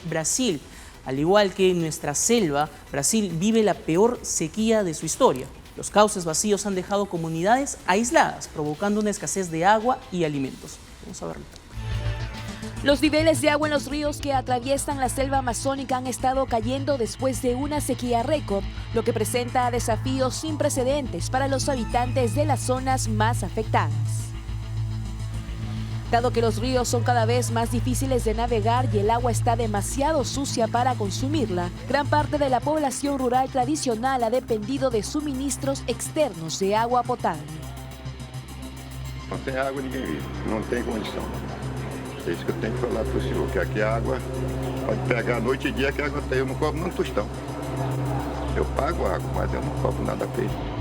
Brasil. Al igual que en nuestra selva, Brasil vive la peor sequía de su historia. Los cauces vacíos han dejado comunidades aisladas, provocando una escasez de agua y alimentos. Vamos a verlo. Los niveles de agua en los ríos que atraviesan la selva amazónica han estado cayendo después de una sequía récord, lo que presenta desafíos sin precedentes para los habitantes de las zonas más afectadas. Dado que los ríos son cada vez más difíciles de navegar y el agua está demasiado sucia para consumirla, gran parte de la población rural tradicional ha dependido de suministros externos de agua potable. Não tem água, ninguém vive. Não tem condição. É isso que eu tenho que falar para o senhor, que aqui a água pode pegar noite e dia que a água tem. Eu não cobro nem um tostão. Eu pago água, mas eu não cobro nada para ele.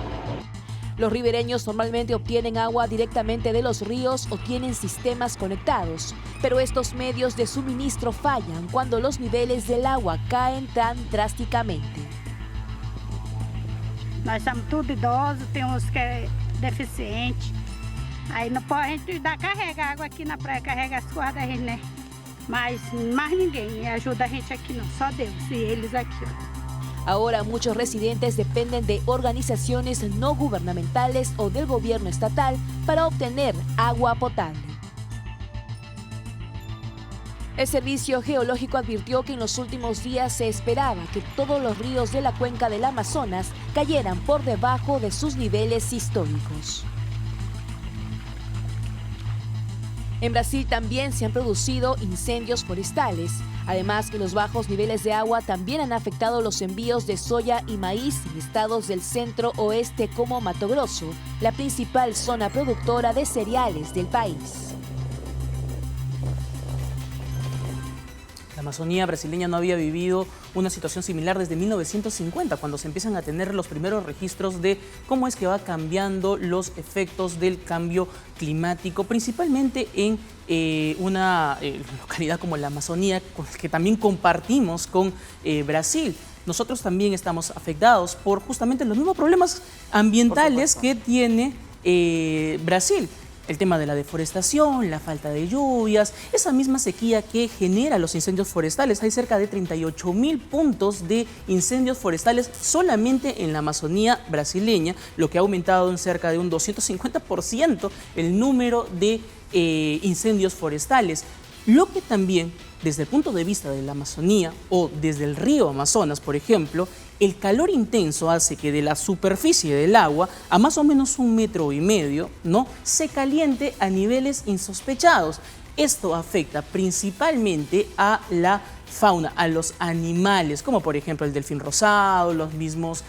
Los ribereños normalmente obtienen agua directamente de los ríos o tienen sistemas conectados, pero estos medios de suministro fallan cuando los niveles del agua caen tan drásticamente. Nós estamos tudo idosos, tem uns que é deficiente. Aí não pode, a gente carrega água aqui na praia, carrega as coisas da gente, né? Mas mais ninguém ajuda a gente aqui não, só Deus e eles aqui, ó. Ahora muchos residentes dependen de organizaciones no gubernamentales o del gobierno estatal para obtener agua potable. El Servicio Geológico advirtió que en los últimos días se esperaba que todos los ríos de la cuenca del Amazonas cayeran por debajo de sus niveles históricos. En Brasil también se han producido incendios forestales. Además, los bajos niveles de agua también han afectado los envíos de soya y maíz en estados del centro-oeste como Mato Grosso, la principal zona productora de cereales del país. La Amazonía brasileña no había vivido una situación similar desde 1950, cuando se empiezan a tener los primeros registros de cómo es que va cambiando los efectos del cambio climático, principalmente en una localidad como la Amazonía, que también compartimos con Brasil. Nosotros también estamos afectados por justamente los mismos problemas ambientales que tiene Brasil. El tema de la deforestación, la falta de lluvias, esa misma sequía que genera los incendios forestales. Hay cerca de 38.000 puntos de incendios forestales solamente en la Amazonía brasileña, lo que ha aumentado en cerca de un 250% el número de incendios forestales. Lo que también, desde el punto de vista de la Amazonía o desde el río Amazonas, por ejemplo, el calor intenso hace que de la superficie del agua a más o menos 1,5 metros, ¿no?, se caliente a niveles insospechados. Esto afecta principalmente a la fauna, a los animales, como por ejemplo el delfín rosado, los mismos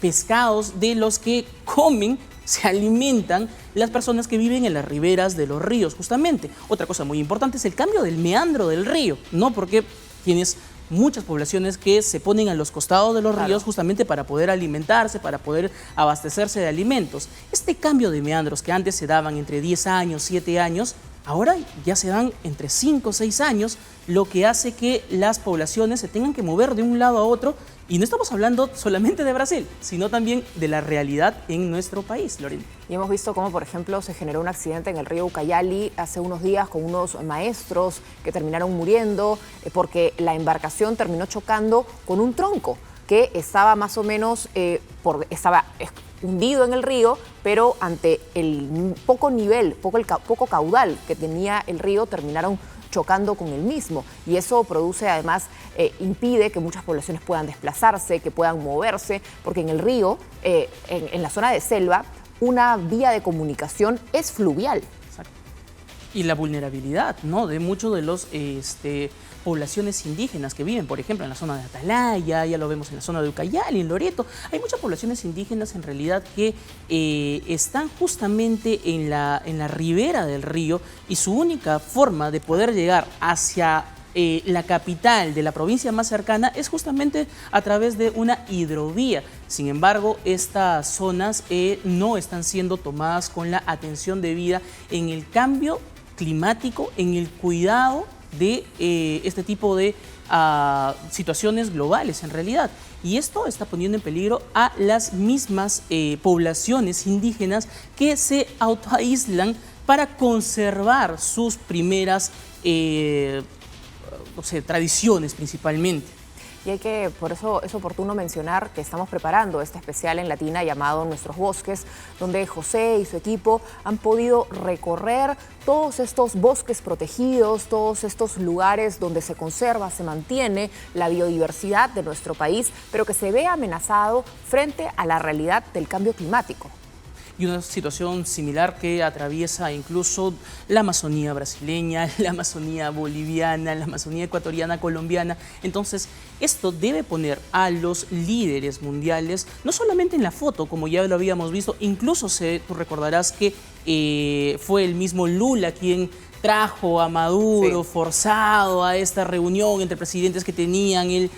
pescados de los que comen, se alimentan las personas que viven en las riberas de los ríos, justamente. Otra cosa muy importante es el cambio del meandro del río, ¿no? Porque tienes muchas poblaciones que se ponen a los costados de los ríos justamente para poder alimentarse, para poder abastecerse de alimentos. Este cambio de meandros que antes se daban entre 10 años, 7 años, ahora ya se dan entre 5 o 6 años, lo que hace que las poblaciones se tengan que mover de un lado a otro. Y no estamos hablando solamente de Brasil, sino también de la realidad en nuestro país, Lorena. Y hemos visto cómo, por ejemplo, se generó un accidente en el río Ucayali hace unos días con unos maestros que terminaron muriendo porque la embarcación terminó chocando con un tronco que estaba más o menos estaba hundido en el río, pero ante el poco nivel, poco caudal que tenía el río, terminaron chocando con el mismo, y eso produce además, impide que muchas poblaciones puedan desplazarse, que puedan moverse, porque en el río, en la zona de selva, una vía de comunicación es fluvial. Exacto. Y la vulnerabilidad, ¿no?, de muchos de los poblaciones indígenas que viven, por ejemplo, en la zona de Atalaya, ya lo vemos en la zona de Ucayali, en Loreto. Hay muchas poblaciones indígenas en realidad que están justamente en la ribera del río, y su única forma de poder llegar hacia la capital de la provincia más cercana es justamente a través de una hidrovía. Sin embargo, estas zonas no están siendo tomadas con la atención debida en el cambio climático, en el cuidado de este tipo de situaciones globales en realidad. Y esto está poniendo en peligro a las mismas poblaciones indígenas que se autoaíslan para conservar sus primeras no sé, tradiciones principalmente. Y por eso es oportuno mencionar que estamos preparando este especial en Latina llamado Nuestros Bosques, donde José y su equipo han podido recorrer todos estos bosques protegidos, todos estos lugares donde se conserva, se mantiene la biodiversidad de nuestro país, pero que se ve amenazado frente a la realidad del cambio climático. Y una situación similar que atraviesa incluso la Amazonía brasileña, la Amazonía boliviana, la Amazonía ecuatoriana, colombiana. Entonces, esto debe poner a los líderes mundiales, no solamente en la foto, como ya lo habíamos visto, incluso tú recordarás que fue el mismo Lula quien trajo a Maduro forzado a esta reunión entre presidentes que tenían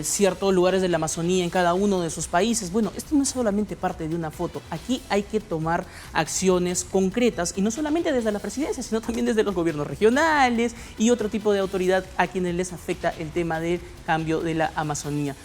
ciertos lugares de la Amazonía en cada uno de sus países. Bueno, esto no es solamente parte de una foto. Aquí hay que tomar acciones concretas y no solamente desde la presidencia, sino también desde los gobiernos regionales y otro tipo de autoridad a quienes les afecta el tema del cambio de la Amazonía.